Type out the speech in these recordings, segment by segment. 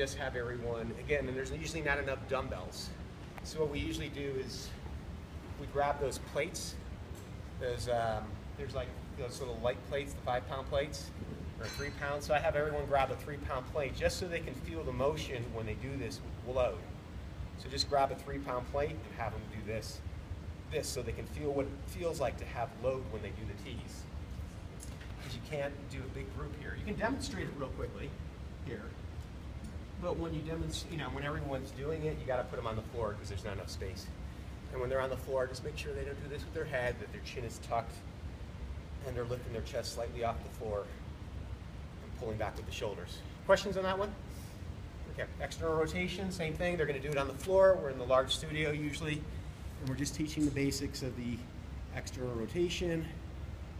Just have everyone, again, and there's usually not enough dumbbells. So what we usually do is we grab those plates. There's like those little light plates, the 5-pound plates, or 3 pounds. So I have everyone grab a 3-pound plate just so they can feel the motion when they do this load. So just grab a 3-pound plate and have them do this so they can feel what it feels like to have load when they do the T's. Because you can't do a big group here. You can demonstrate it real quickly here. But when you demonstrate, when everyone's doing it, you got to put them on the floor because there's not enough space. And when they're on the floor, just make sure they don't do this with their head, that their chin is tucked, and they're lifting their chest slightly off the floor and pulling back with the shoulders. Questions on that one? Okay, external rotation, same thing. They're going to do it on the floor. We're in the large studio usually, and we're just teaching the basics of the external rotation.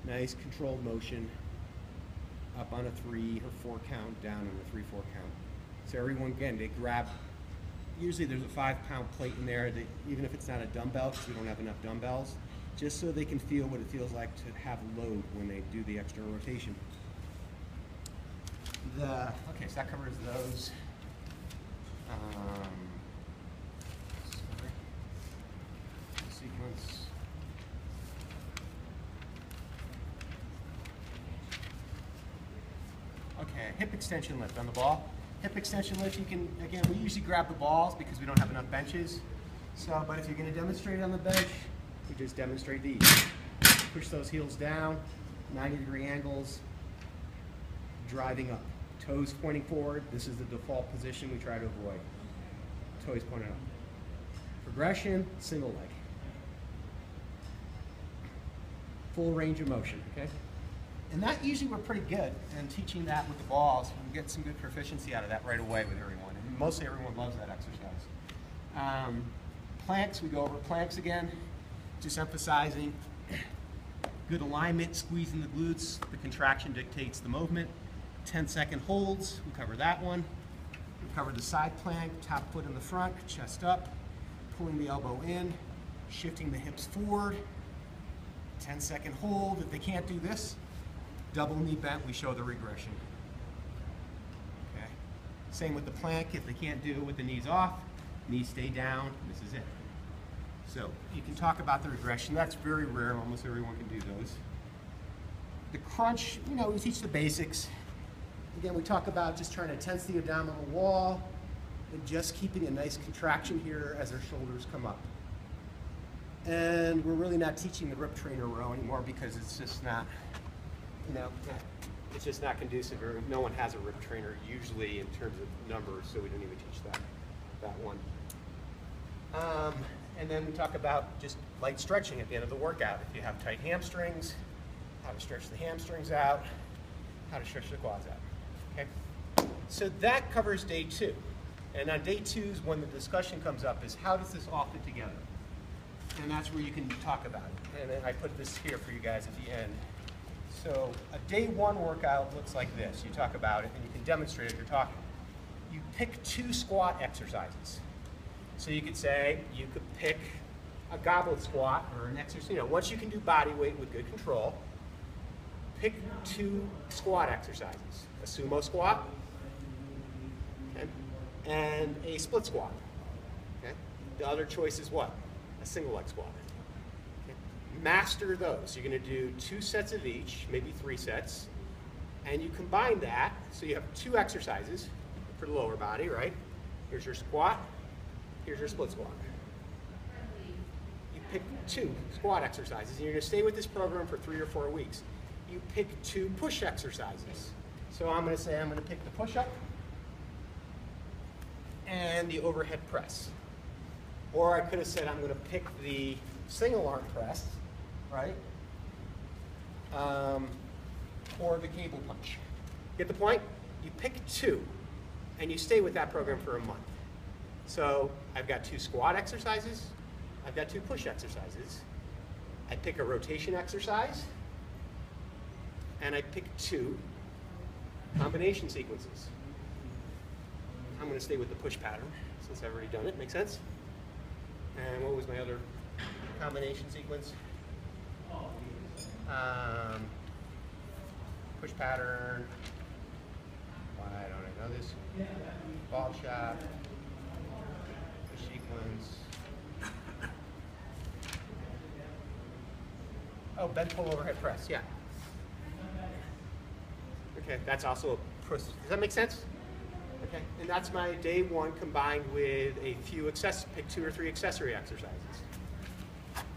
Nice controlled motion, up on a 3 or 4 count, down on a 3-4 count. So everyone, again, they grab, usually there's a 5-pound plate in there, even if it's not a dumbbell, because we don't have enough dumbbells, just so they can feel what it feels like to have load when they do the external rotation. Okay, so that covers those. Sequence. Okay, hip extension lift on the ball. Hip extension lift, you can, again, we usually grab the balls because we don't have enough benches. So, but if you're going to demonstrate on the bench, we just demonstrate these. Push those heels down, 90-degree angles, driving up. Toes pointing forward. This is the default position we try to avoid. Toes pointing up. Progression, single leg. Full range of motion, okay? And that usually we're pretty good in teaching that with the balls. We get some good proficiency out of that right away with everyone. And mostly everyone loves that exercise. Planks, we go over planks again. Just emphasizing good alignment, squeezing the glutes. The contraction dictates the movement. 10-second holds, we cover that one. We cover the side plank, top foot in the front, chest up, pulling the elbow in, shifting the hips forward. 10-second hold. If they can't do this, double knee bent, we show the regression. Okay. Same with the plank. If they can't do it with the knees off, knees stay down, this is it. So you can talk about the regression. That's very rare. Almost everyone can do those. The crunch, we teach the basics. Again, we talk about just trying to tense the abdominal wall and just keeping a nice contraction here as their shoulders come up. And we're really not teaching the rip trainer row anymore because it's just not, it's just not conducive. No one has a rip trainer usually in terms of numbers, so we don't even teach that one. And then we talk about just light stretching at the end of the workout. If you have tight hamstrings, how to stretch the hamstrings out, how to stretch the quads out. Okay? So that covers day 2. And on day 2 is when the discussion comes up is how does this all fit together? And that's where you can talk about it. And then I put this here for you guys at the end. So a day 1 workout looks like this. You talk about it and you can demonstrate it if you're talking. You pick 2 squat exercises. So you could say, you could pick a goblet squat or an exercise, once you can do body weight with good control, pick 2 squat exercises. A sumo squat, okay, and a split squat. Okay? The other choice is what? A single leg squat. Okay? Master those. You're going to do 2 sets of each, maybe 3 sets, and you combine that, so you have 2 exercises for the lower body, right? Here's your squat, here's your split squat. You pick 2 squat exercises, and you're going to stay with this program for 3 or 4 weeks. You pick 2 push exercises. So I'm going to say I'm going to pick the push-up and the overhead press. Or I could have said I'm going to pick the single arm press, right? Or the cable punch. Get the point? You pick 2 and you stay with that program for a month. So I've got 2 squat exercises, I've got 2 push exercises. I pick a rotation exercise, and I pick 2 combination sequences. I'm going to stay with the push pattern since I've already done it. Make sense? And what was my other combination sequence? Push pattern. Why don't I know this? Ball shot, the sequence. Oh, bent pull overhead press, yeah. Okay, that's also a push. Does that make sense? Okay, and that's my day one combined with a few pick 2 or 3 accessory exercises.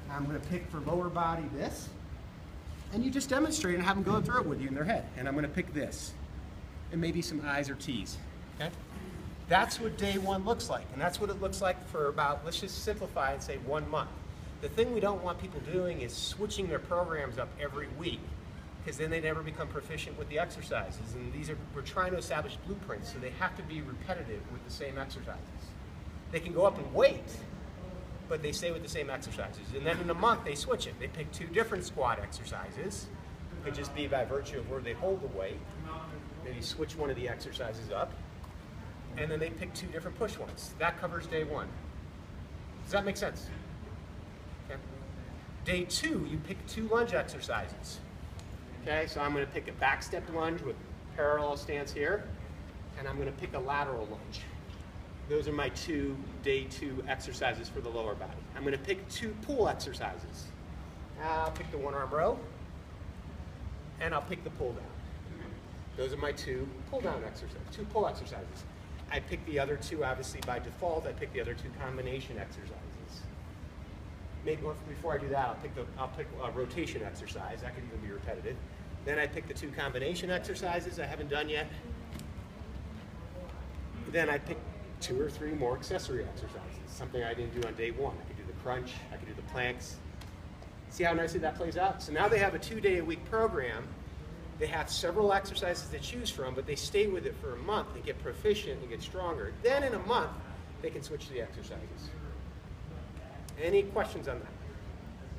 I'm going to pick for lower body this, and you just demonstrate and have them go through it with you in their head. And I'm going to pick this, and maybe some I's or T's. Okay, that's what day one looks like, and that's what it looks like for about, let's just simplify and say 1 month. The thing we don't want people doing is switching their programs up every week, because then they never become proficient with the exercises. And we're trying to establish blueprints, so they have to be repetitive with the same exercises. They can go up in weight, but they stay with the same exercises. And then in a month, they switch it. They pick 2 different squat exercises. It could just be by virtue of where they hold the weight. Maybe switch one of the exercises up. And then they pick 2 different push ones. That covers day 1. Does that make sense? Okay. Day 2, you pick 2 lunge exercises. Okay, so I'm going to pick a back step lunge with parallel stance here, and I'm going to pick a lateral lunge. Those are my 2 day 2 exercises for the lower body. I'm going to pick 2 pull exercises. I'll pick the 1-arm row, and I'll pick the pull down. Those are my 2 pull down exercises, 2 pull exercises. I pick the other 2, obviously by default. I pick the other 2 combination exercises. Maybe before I do that, I'll pick a rotation exercise. That could even be repetitive. Then I pick the 2 combination exercises I haven't done yet. Then I pick 2 or 3 more accessory exercises, something I didn't do on day 1. I could do the crunch, I could do the planks. See how nicely that plays out? So now they have a 2-day-a-week program. They have several exercises to choose from, but they stay with it for a month. They get proficient and get stronger. Then in a month, they can switch to the exercises. Any questions on that?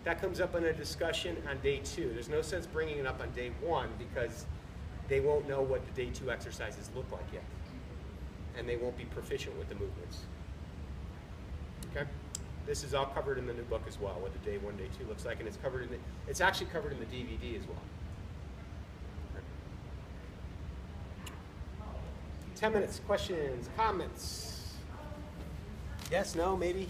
That comes up in a discussion on day 2. There's no sense bringing it up on day 1 because they won't know what the day 2 exercises look like yet. And they won't be proficient with the movements. Okay? This is all covered in the new book as well, what the day 1, day 2 looks like, and it's actually covered in the DVD as well. Okay. 10 minutes, questions, comments? Yes, no, maybe?